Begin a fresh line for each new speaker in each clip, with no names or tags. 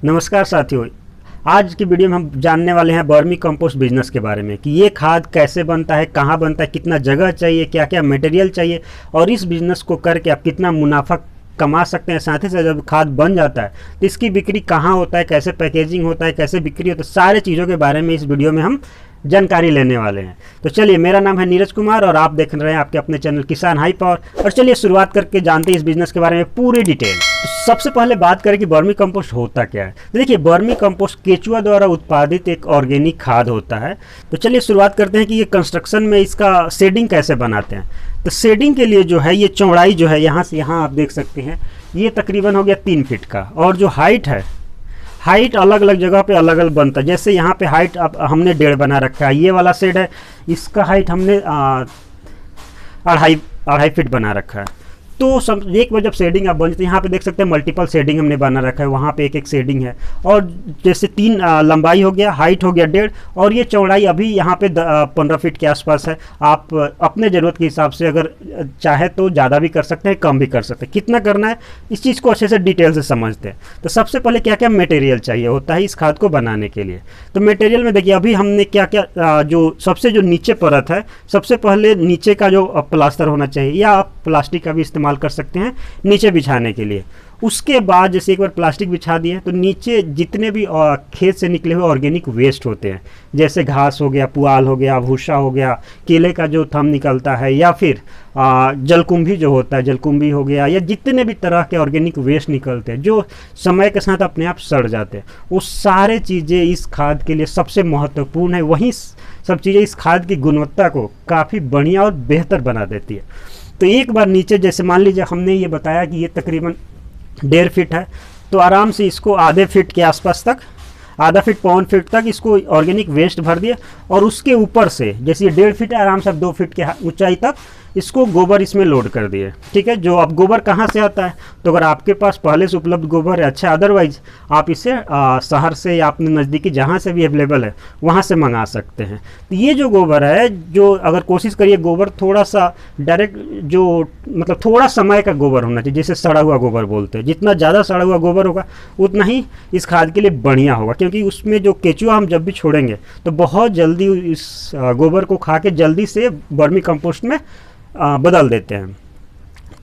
नमस्कार साथियों। आज की वीडियो में हम जानने वाले हैं वर्मी कंपोस्ट बिजनेस के बारे में कि ये खाद कैसे बनता है, कहाँ बनता है, कितना जगह चाहिए, क्या क्या मटेरियल चाहिए और इस बिजनेस को करके आप कितना मुनाफा कमा सकते हैं। साथ ही साथ जब खाद बन जाता है तो इसकी बिक्री कहाँ होता है, कैसे पैकेजिंग होता है, कैसे बिक्री होता है, सारे चीज़ों के बारे में इस वीडियो में हम जानकारी लेने वाले हैं। तो चलिए, मेरा नाम है नीरज कुमार और आप देख रहे हैं आपके अपने चैनल किसान हाई पावर। और चलिए शुरुआत करके जानते हैं इस बिजनेस के बारे में पूरी डिटेल। तो सबसे पहले बात करें कि वर्मी कंपोस्ट होता क्या है। तो देखिए, वर्मी कंपोस्ट केचुआ द्वारा उत्पादित एक ऑर्गेनिक खाद होता है। तो चलिए शुरुआत करते हैं कि ये कंस्ट्रक्शन में इसका शेडिंग कैसे बनाते हैं। तो शेडिंग के लिए जो है ये चौड़ाई जो है यहाँ से यहाँ आप देख सकते हैं, ये तकरीबन हो गया 3 फीट का। और जो हाइट है, हाइट अलग अलग जगह पे अलग अलग बनता है। जैसे यहाँ पे हाइट अब हमने 1.5 बना रखा है, ये वाला शेड है, इसका हाइट हमने 2.5 फीट बना रखा है। तो सब एक बार जब शेडिंग आप बन जाती है, यहाँ पे देख सकते हैं मल्टीपल शेडिंग हमने बना रखा है, वहाँ पे एक एक शेडिंग है। और जैसे 3 लंबाई हो गया, हाइट हो गया 1.5 और ये चौड़ाई अभी यहाँ पे 15 फीट के आसपास है। आप अपने ज़रूरत के हिसाब से अगर चाहे तो ज़्यादा भी कर सकते हैं, कम भी कर सकते हैं। कितना करना है इस चीज़ को अच्छे से डिटेल से समझते हैं। तो सबसे पहले क्या क्या मटेरियल चाहिए होता है इस खाद को बनाने के लिए। तो मटेरियल में देखिए अभी हमने क्या क्या जो नीचे परत है, सबसे पहले नीचे का जो प्लास्टर होना चाहिए, या आप प्लास्टिक का भी इस्तेमाल कर सकते हैं नीचे बिछाने के लिए। उसके बाद जैसे एक बार प्लास्टिक बिछा दिए तो नीचे जितने भी खेत से निकले हुए ऑर्गेनिक वेस्ट होते हैं, जैसे घास हो गया, पुआल हो गया, भूसा हो गया, केले का जो थम निकलता है, या फिर जलकुंभी जो होता है, जलकुंभी हो गया, या जितने भी तरह के ऑर्गेनिक वेस्ट निकलते हैं जो समय के साथ अपने आप सड़ जाते हैं, वो सारे चीज़ें इस खाद के लिए सबसे महत्वपूर्ण है। वहीं सब चीज़ें इस खाद की गुणवत्ता को काफ़ी बढ़िया और बेहतर बना देती है। तो एक बार नीचे जैसे मान लीजिए हमने ये बताया कि ये तकरीबन 1.5 फीट है, तो आराम से इसको आधे फीट के आसपास तक, आधा फीट पौन फीट तक इसको ऑर्गेनिक वेस्ट भर दिया। और उसके ऊपर से जैसे ये 1.5 फीट है, आराम से 2 फीट के ऊंचाई तक इसको गोबर इसमें लोड कर दिए। ठीक है, जो अब गोबर कहाँ से आता है, तो अगर आपके पास पहले से उपलब्ध गोबर है अच्छा, अदरवाइज आप इसे शहर से या अपने नज़दीकी जहाँ से भी अवेलेबल है वहाँ से मंगा सकते हैं। तो ये जो गोबर है, जो अगर कोशिश करिए गोबर थोड़ा सा डायरेक्ट, जो मतलब थोड़ा समय का गोबर होना चाहिए, जैसे सड़ा हुआ गोबर बोलते हैं। जितना ज़्यादा सड़ा हुआ गोबर होगा उतना ही इस खाद के लिए बढ़िया होगा, क्योंकि उसमें जो केचुआ हम जब भी छोड़ेंगे तो बहुत जल्दी इस गोबर को खा के जल्दी से वर्मी कंपोस्ट में बदल देते हैं।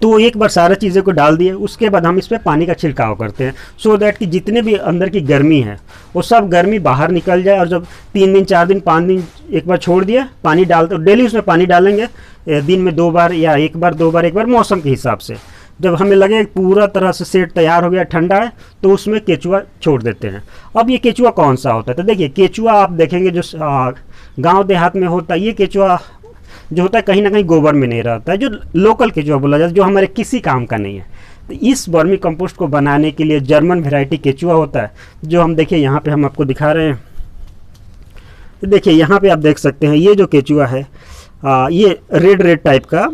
तो एक बार सारी चीज़ों को डाल दिए, उसके बाद हम इस पर पानी का छिड़काव करते हैं, सो दैट कि जितने भी अंदर की गर्मी है वो सब गर्मी बाहर निकल जाए। और जब 3 दिन 4 दिन 5 दिन एक बार छोड़ दिया, पानी डालते, डेली उसमें पानी डालेंगे, दिन में 2 बार या 1 बार 2 बार, एक बार मौसम के हिसाब से। जब हमें लगे पूरा तरह से सेट तैयार हो गया, ठंडा है, तो उसमें केचुआ छोड़ देते हैं। अब ये केचुआ कौन सा होता है, तो देखिए केचुआ आप देखेंगे जो गाँव देहात में होता है, ये केचुआ जो होता है कहीं ना कहीं गोबर में नहीं रहता है, जो लोकल केचुआ बोला जाता है, जो हमारे किसी काम का नहीं है। तो इस वर्मी कंपोस्ट को बनाने के लिए जर्मन वैरायटी केचुआ होता है, जो हम देखिए यहाँ पे हम आपको दिखा रहे हैं। तो देखिए यहाँ पे आप देख सकते हैं, ये जो केचुआ है ये रेड टाइप का,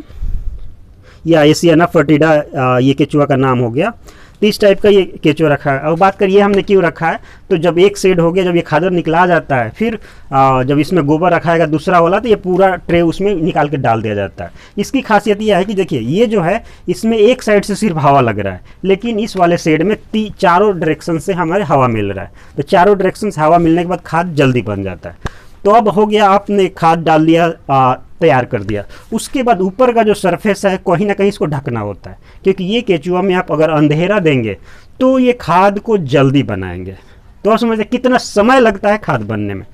या एशियाना फर्टिडा ये केचुआ का नाम हो गया। तो इस टाइप का ये केचुआ रखा है। अब बात करिए हमने क्यों रखा है, तो जब एक शेड हो गया, जब ये खादर निकला जाता है, फिर जब इसमें गोबर रखाएगा दूसरा वाला, तो ये पूरा ट्रे उसमें निकाल के डाल दिया जाता है। इसकी खासियत यह है कि देखिए ये जो है, इसमें एक साइड से सिर्फ हवा लग रहा है, लेकिन इस वाले शेड में चारों डायरेक्शन से हमारे हवा मिल रहा है। तो चारों डायरेक्शन से हवा मिलने के बाद खाद जल्दी बन जाता है। तो अब हो गया, आपने खाद डाल दिया, तैयार कर दिया। उसके बाद ऊपर का जो सरफेस है कहीं ना कहीं इसको ढकना होता है, क्योंकि ये केचुआ में आप अगर अंधेरा देंगे तो ये खाद को जल्दी बनाएंगे। तो आप समझते कितना समय लगता है खाद बनने में।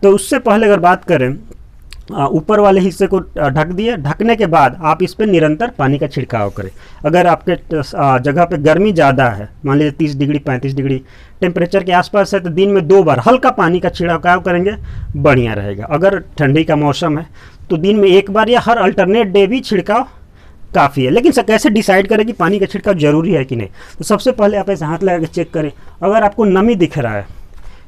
तो उससे पहले अगर बात करें, ऊपर वाले हिस्से को ढक दिए, ढकने के बाद आप इस पर निरंतर पानी का छिड़काव करें। अगर आपके जगह पे गर्मी ज़्यादा है, मान लीजिए 30 डिग्री 35 डिग्री टेम्परेचर के आसपास है, तो दिन में 2 बार हल्का पानी का छिड़काव करेंगे, बढ़िया रहेगा। अगर ठंडी का मौसम है तो दिन में 1 बार या हर अल्टरनेट डे भी छिड़काव काफ़ी है। लेकिन कैसे डिसाइड करें कि पानी का छिड़काव जरूरी है कि नहीं, तो सबसे पहले आप ऐसे हाथ लगा के चेक करें। अगर आपको नमी दिख रहा है,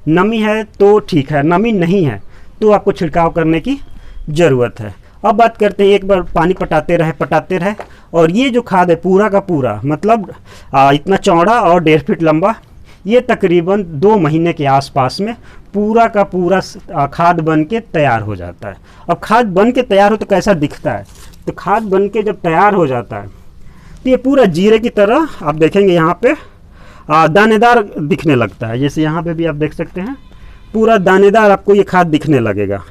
नमी है तो ठीक है, नमी नहीं है तो आपको छिड़काव करने की ज़रूरत है। अब बात करते हैं, एक बार पानी पटाते रहे, और ये जो खाद है पूरा का पूरा, मतलब इतना चौड़ा और 1.5 फीट लंबा, ये तकरीबन 2 महीने के आसपास में पूरा का पूरा खाद बन के तैयार हो जाता है। अब खाद बन के तैयार हो तो कैसा दिखता है, तो खाद बन के जब तैयार हो जाता है तो ये पूरा जीरे की तरह आप देखेंगे यहाँ पे दानेदार दिखने लगता है। जैसे यहाँ पे भी आप देख सकते हैं पूरा दानेदार आपको ये खाद दिखने लगेगा,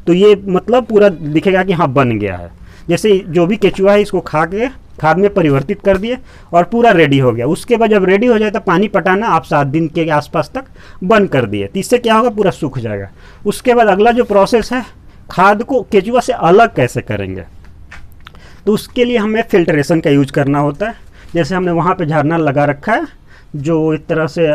तो ये मतलब पूरा दिखेगा कि हाँ बन गया है। जैसे जो भी केचुआ है इसको खा के खाद में परिवर्तित कर दिए और पूरा रेडी हो गया। उसके बाद जब रेडी हो जाए तो पानी पटाना आप 7 दिन के आसपास तक बंद कर दिए, तो इससे क्या होगा, पूरा सूख जाएगा। उसके बाद अगला जो प्रोसेस है, खाद को केचुआ से अलग कैसे करेंगे, तो उसके लिए हमें फिल्ट्रेशन का यूज करना होता है। जैसे हमने वहाँ पे झरना लगा रखा है, जो एक तरह से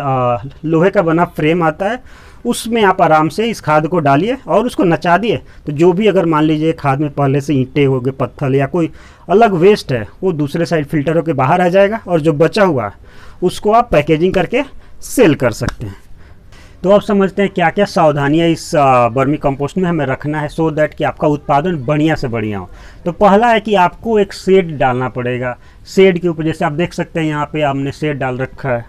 लोहे का बना फ्रेम आता है, उसमें आप आराम से इस खाद को डालिए और उसको नचा दिए। तो जो भी अगर मान लीजिए खाद में पहले से ईंटें हो गए, पत्थर या कोई अलग वेस्ट है, वो दूसरे साइड फिल्टर होकर बाहर आ जाएगा और जो बचा हुआ है उसको आप पैकेजिंग करके सेल कर सकते हैं। तो आप समझते हैं क्या क्या सावधानियां इस वर्मी कंपोस्ट में हमें रखना है, सो दैट कि आपका उत्पादन बढ़िया से बढ़िया हो। तो पहला है कि आपको एक शेड डालना पड़ेगा। शेड के ऊपर जैसे आप देख सकते हैं यहाँ पे हमने शेड डाल रखा है,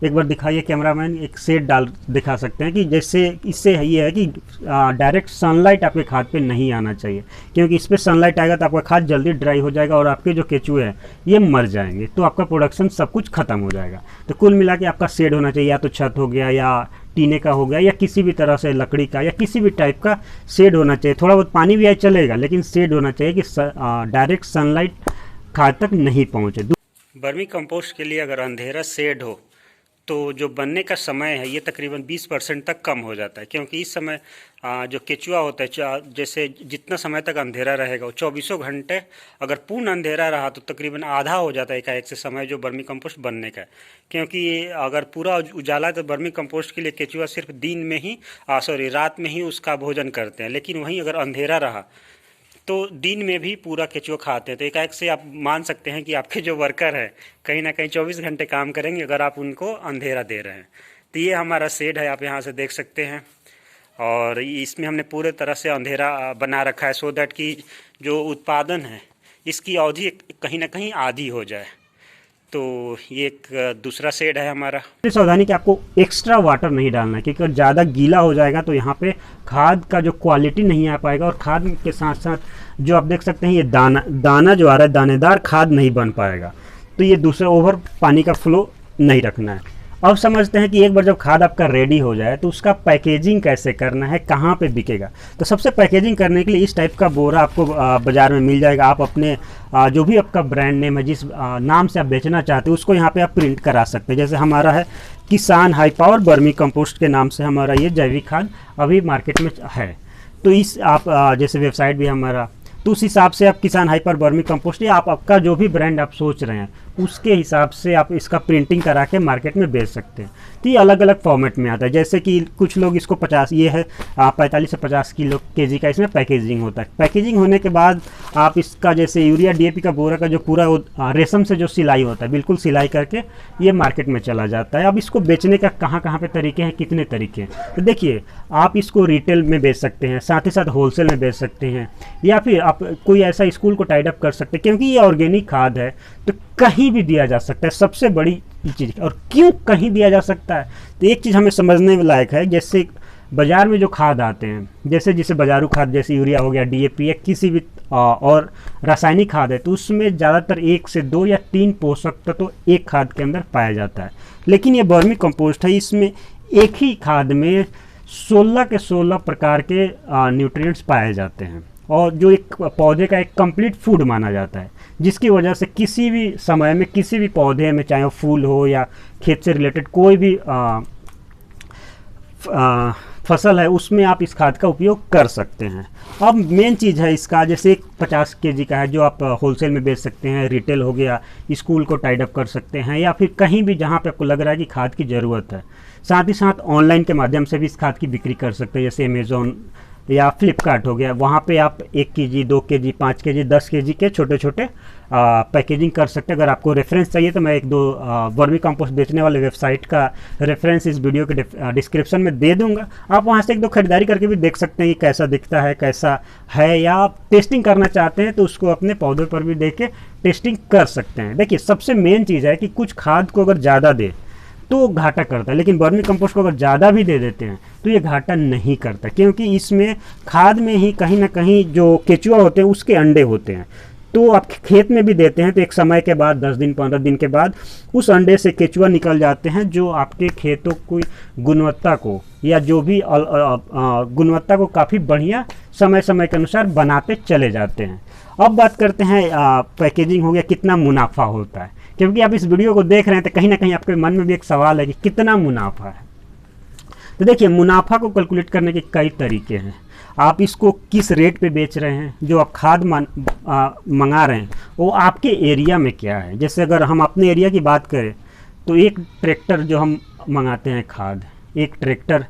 एक बार दिखाइए कैमरामैन, एक शेड डाल दिखा सकते हैं कि जैसे इससे ये है कि डायरेक्ट सनलाइट आपके खाद पे नहीं आना चाहिए, क्योंकि इस पर सनलाइट आएगा तो आपका खाद जल्दी ड्राई हो जाएगा और आपके जो केचुए हैं ये मर जाएंगे, तो आपका प्रोडक्शन सब कुछ खत्म हो जाएगा। तो कुल मिला के आपका शेड होना चाहिए, या तो छत हो गया या टीने का हो गया या किसी भी तरह से लकड़ी का या किसी भी टाइप का शेड होना चाहिए। थोड़ा बहुत पानी भी आए चलेगा, लेकिन शेड होना चाहिए कि डायरेक्ट सनलाइट खाद तक नहीं पहुँचे। वर्मी कंपोस्ट के लिए अगर अंधेरा शेड हो तो जो बनने का समय है ये तकरीबन 20% तक कम हो जाता है, क्योंकि इस समय जो केचुआ होता है, जैसे जितना समय तक अंधेरा रहेगा, वो 24 घंटे अगर पूर्ण अंधेरा रहा तो तकरीबन आधा हो जाता है एकाएक से समय जो वर्मी कंपोस्ट बनने का है। क्योंकि अगर पूरा उजाला है तो वर्मी कंपोस्ट के लिए केचुआ सिर्फ दिन में ही रात में ही उसका भोजन करते हैं, लेकिन वहीं अगर अंधेरा रहा तो दिन में भी पूरा केचुआ खाते हैं। तो एकाएक से आप मान सकते हैं कि आपके जो वर्कर है कहीं ना कहीं 24 घंटे काम करेंगे अगर आप उनको अंधेरा दे रहे हैं। तो ये हमारा शेड है, आप यहाँ से देख सकते हैं, और इसमें हमने पूरे तरह से अंधेरा बना रखा है, सो दैट कि जो उत्पादन है इसकी अवधि कहीं ना कहीं आधी हो जाए। तो ये एक दूसरा शेड है हमारा। सावधानी कि आपको एक्स्ट्रा वाटर नहीं डालना है, क्योंकि अगर ज़्यादा गीला हो जाएगा तो यहाँ पे खाद का जो क्वालिटी नहीं आ पाएगा, और खाद के साथ साथ जो आप देख सकते हैं ये दाना जो आ रहा है, दानेदार खाद नहीं बन पाएगा। तो ये दूसरा ओवर पानी का फ्लो नहीं रखना है। अब समझते हैं कि एक बार जब खाद आपका रेडी हो जाए तो उसका पैकेजिंग कैसे करना है, कहाँ पे बिकेगा। तो सबसे पैकेजिंग करने के लिए इस टाइप का बोरा आपको बाज़ार में मिल जाएगा। आप अपने जो भी आपका ब्रांड नेम है, जिस नाम से आप बेचना चाहते हो, उसको यहाँ पे आप प्रिंट करा सकते हैं। जैसे हमारा है किसान हाई पावर वर्मी कंपोस्ट के नाम से हमारा ये जैविक खाद अभी मार्केट में है। तो इस आप जैसे वेबसाइट भी हमारा, तो उस हिसाब से आप किसान हाइपर वर्मी कंपोस्ट या आपका जो भी ब्रांड आप सोच रहे हैं उसके हिसाब से आप इसका प्रिंटिंग करा के मार्केट में बेच सकते हैं। तो ये अलग अलग फॉर्मेट में आता है। जैसे कि कुछ लोग इसको 50, ये है 45 से 50 किलो केजी का इसमें पैकेजिंग होता है। पैकेजिंग होने के बाद आप इसका जैसे यूरिया डीएपी का बोरा का जो पूरा रेशम से जो सिलाई होता है, बिल्कुल सिलाई करके ये मार्केट में चला जाता है। अब इसको बेचने का कहाँ कहाँ पे तरीके हैं, कितने तरीके हैं, तो देखिए आप इसको रिटेल में बेच सकते हैं, साथ ही साथ होलसेल में बेच सकते हैं, या फिर आप कोई ऐसा स्कूल को टाइड अप कर सकते हैं, क्योंकि ये ऑर्गेनिक खाद है तो कहीं भी दिया जा सकता है। सबसे बड़ी चीज़, और क्यों कहीं दिया जा सकता है, तो एक चीज़ हमें समझने लायक है। जैसे बाज़ार में जो खाद आते हैं, जैसे बाजारू खाद जैसे यूरिया हो गया, डीएपी या किसी भी और रासायनिक खाद है, तो उसमें ज़्यादातर 1 से 2 या 3 पोषक तत्व तो एक खाद के अंदर पाया जाता है। लेकिन ये वर्मी कंपोस्ट है, इसमें एक ही खाद में 16 के 16 प्रकार के न्यूट्रिएंट्स पाए जाते हैं, और जो एक पौधे का एक कंप्लीट फूड माना जाता है, जिसकी वजह से किसी भी समय में किसी भी पौधे में, चाहे वो फूल हो या खेत से रिलेटेड कोई भी फसल है, उसमें आप इस खाद का उपयोग कर सकते हैं। अब मेन चीज़ है इसका, जैसे 50 केजी का है जो आप होलसेल में बेच सकते हैं, रिटेल हो गया, स्कूल को टाइड अप कर सकते हैं, या फिर कहीं भी जहाँ पे आपको लग रहा है कि खाद की ज़रूरत है। साथ ही साथ ऑनलाइन के माध्यम से भी इस खाद की बिक्री कर सकते हैं, जैसे अमेज़ॉन या फ्लिपकार्ट हो गया। वहाँ पे आप 1 केजी, 2 केजी, 5 केजी, 10 केजी के छोटे छोटे पैकेजिंग कर सकते हैं। अगर आपको रेफरेंस चाहिए तो मैं 1-2 वर्मी कंपोस्ट बेचने वाले वेबसाइट का रेफरेंस इस वीडियो के डिस्क्रिप्शन में दे दूंगा। आप वहाँ से 1-2 खरीदारी करके भी देख सकते हैं कि कैसा दिखता है, कैसा है, या आप टेस्टिंग करना चाहते हैं तो उसको अपने पौधों पर भी देख के टेस्टिंग कर सकते हैं। देखिए सबसे मेन चीज़ है कि कुछ खाद को अगर ज़्यादा दे तो घाटा करता है, लेकिन वर्मी कंपोस्ट को अगर ज़्यादा भी दे देते हैं तो ये घाटा नहीं करता, क्योंकि इसमें खाद में ही कहीं ना कहीं जो केचुआ होते हैं उसके अंडे होते हैं। तो आप खेत में भी देते हैं तो एक समय के बाद 10 दिन 15 दिन के बाद उस अंडे से केचुआ निकल जाते हैं, जो आपके खेतों की गुणवत्ता को या जो भी गुणवत्ता को काफ़ी बढ़िया समय समय के अनुसार बनाते चले जाते हैं। अब बात करते हैं पैकेजिंग हो गया, कितना मुनाफा होता है, क्योंकि आप इस वीडियो को देख रहे हैं तो कहीं ना कहीं आपके मन में भी एक सवाल है कि कितना मुनाफा है। तो देखिए, मुनाफा को कैलकुलेट करने के कई तरीके हैं। आप इसको किस रेट पे बेच रहे हैं, जो आप खाद मंगा रहे हैं वो आपके एरिया में क्या है। जैसे अगर हम अपने एरिया की बात करें तो एक ट्रैक्टर जो हम मंगाते हैं खाद, एक ट्रैक्टर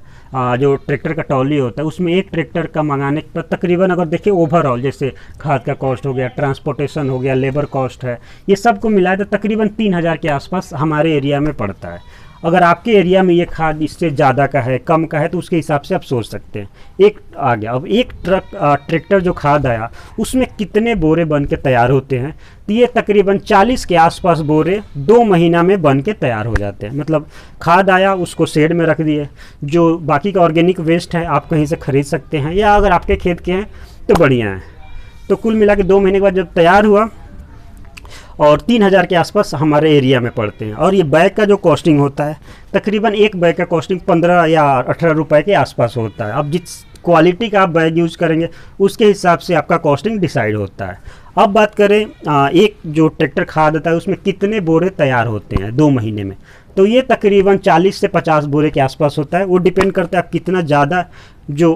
जो ट्रैक्टर का ट्रॉली होता है उसमें एक ट्रैक्टर का मंगाने पर तकरीबन अगर देखिए ओवरऑल जैसे खाद का कॉस्ट हो गया, ट्रांसपोर्टेशन हो गया, लेबर कॉस्ट है, ये सब को मिलाए तो तकरीबन 3000 के आसपास हमारे एरिया में पड़ता है। अगर आपके एरिया में ये खाद इससे ज़्यादा का है, कम का है, तो उसके हिसाब से आप सोच सकते हैं। एक आ गया, अब एक ट्रैक्टर जो खाद आया उसमें कितने बोरे बन के तैयार होते हैं, तो ये तकरीबन 40 के आसपास बोरे 2 महीना में बन के तैयार हो जाते हैं। मतलब खाद आया, उसको शेड में रख दिए, जो बाकी का ऑर्गेनिक वेस्ट है आप कहीं से ख़रीद सकते हैं, या अगर आपके खेत के हैं तो बढ़िया है। तो कुल मिला के 2 महीने के बाद जब तैयार हुआ और 3000 के आसपास हमारे एरिया में पड़ते हैं। और ये बैग का जो कॉस्टिंग होता है तकरीबन एक बैग का कॉस्टिंग 15 या 18 रुपए के आसपास होता है। अब जिस क्वालिटी का आप बैग यूज़ करेंगे उसके हिसाब से आपका कॉस्टिंग डिसाइड होता है। अब बात करें एक जो ट्रैक्टर खाद आता है उसमें कितने बोरे तैयार होते हैं 2 महीने में, तो ये तकरीबन 40 से 50 बोरे के आसपास होता है। वो डिपेंड करता है आप कितना ज़्यादा जो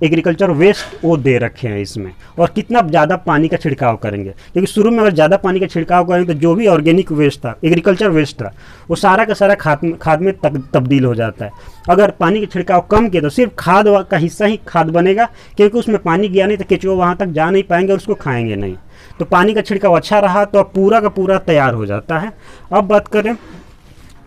एग्रीकल्चर वेस्ट वो दे रखे हैं इसमें, और कितना ज़्यादा पानी का छिड़काव करेंगे, क्योंकि शुरू में अगर ज़्यादा पानी का छिड़काव करेंगे तो जो भी ऑर्गेनिक वेस्ट था, एग्रीकल्चर वेस्ट था, वो सारा का सारा खाद में तब्दील हो जाता है। अगर पानी का छिड़काव कम किया तो सिर्फ खाद का हिस्सा ही खाद बनेगा, क्योंकि उसमें पानी गया नहीं तो केचुआ वहाँ तक जा नहीं पाएंगे और उसको खाएंगे नहीं। तो पानी का छिड़काव अच्छा रहा तो अब पूरा का पूरा तैयार हो जाता है। अब बात करें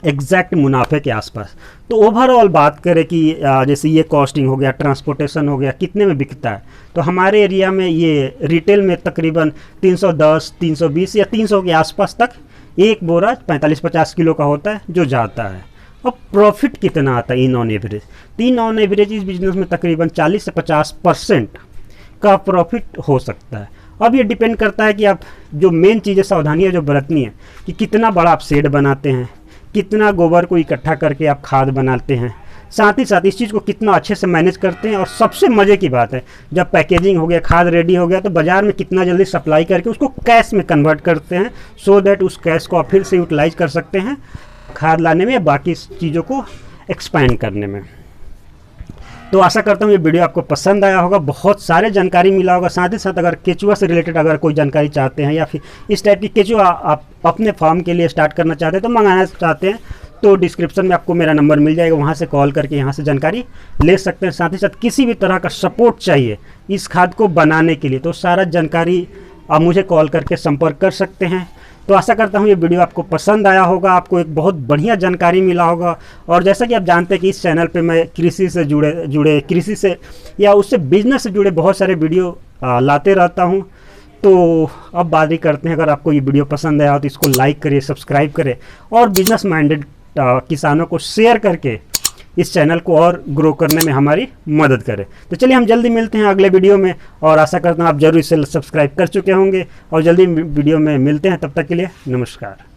एग्जैक्ट मुनाफे के आसपास, तो ओवरऑल बात करें कि जैसे ये कॉस्टिंग हो गया, ट्रांसपोर्टेशन हो गया, कितने में बिकता है, तो हमारे एरिया में ये रिटेल में तकरीबन 310, 320 या 300 के आसपास तक एक बोरा 45-50 किलो का होता है जो जाता है। अब प्रॉफिट कितना आता है in on average, in on average इस बिजनेस में तकरीबन 40 से 50% का प्रॉफिट हो सकता है। अब ये डिपेंड करता है कि आप जो मेन चीज़ें सावधानियाँ जो बरतनी है कि कितना बड़ा आप शेड बनाते हैं, कितना गोबर को इकट्ठा करके आप खाद बनाते हैं, साथ ही साथ इस चीज़ को कितना अच्छे से मैनेज करते हैं। और सबसे मज़े की बात है, जब पैकेजिंग हो गया, खाद रेडी हो गया, तो बाज़ार में कितना जल्दी सप्लाई करके उसको कैश में कन्वर्ट करते हैं, सो दैट उस कैश को आप फिर से यूटिलाइज कर सकते हैं खाद लाने में या बाकी चीज़ों को एक्सपैंड करने में। तो आशा करता हूँ ये वीडियो आपको पसंद आया होगा, बहुत सारे जानकारी मिला होगा। साथ ही साथ अगर केचुआ से रिलेटेड अगर कोई जानकारी चाहते हैं या फिर इस टाइप की केचुआ आप अपने फार्म के लिए स्टार्ट करना चाहते हैं, तो मंगाना चाहते हैं, तो डिस्क्रिप्शन में आपको मेरा नंबर मिल जाएगा, वहाँ से कॉल करके यहाँ से जानकारी ले सकते हैं। साथ ही साथ किसी भी तरह का सपोर्ट चाहिए इस खाद को बनाने के लिए तो सारा जानकारी आप मुझे कॉल करके संपर्क कर सकते हैं। तो आशा करता हूँ ये वीडियो आपको पसंद आया होगा, आपको एक बहुत बढ़िया जानकारी मिला होगा। और जैसा कि आप जानते हैं कि इस चैनल पे मैं कृषि से जुड़े कृषि से या उससे बिजनेस से जुड़े बहुत सारे वीडियो लाते रहता हूँ। तो अब बात ही करते हैं, अगर आपको ये वीडियो पसंद आया हो तो इसको लाइक करिए, सब्सक्राइब करें और बिजनेस माइंडेड किसानों को शेयर करके इस चैनल को और ग्रो करने में हमारी मदद करें। तो चलिए हम जल्दी मिलते हैं अगले वीडियो में, और आशा करता हूँ आप जरूर इसे सब्सक्राइब कर चुके होंगे, और जल्दी वीडियो में मिलते हैं। तब तक के लिए नमस्कार।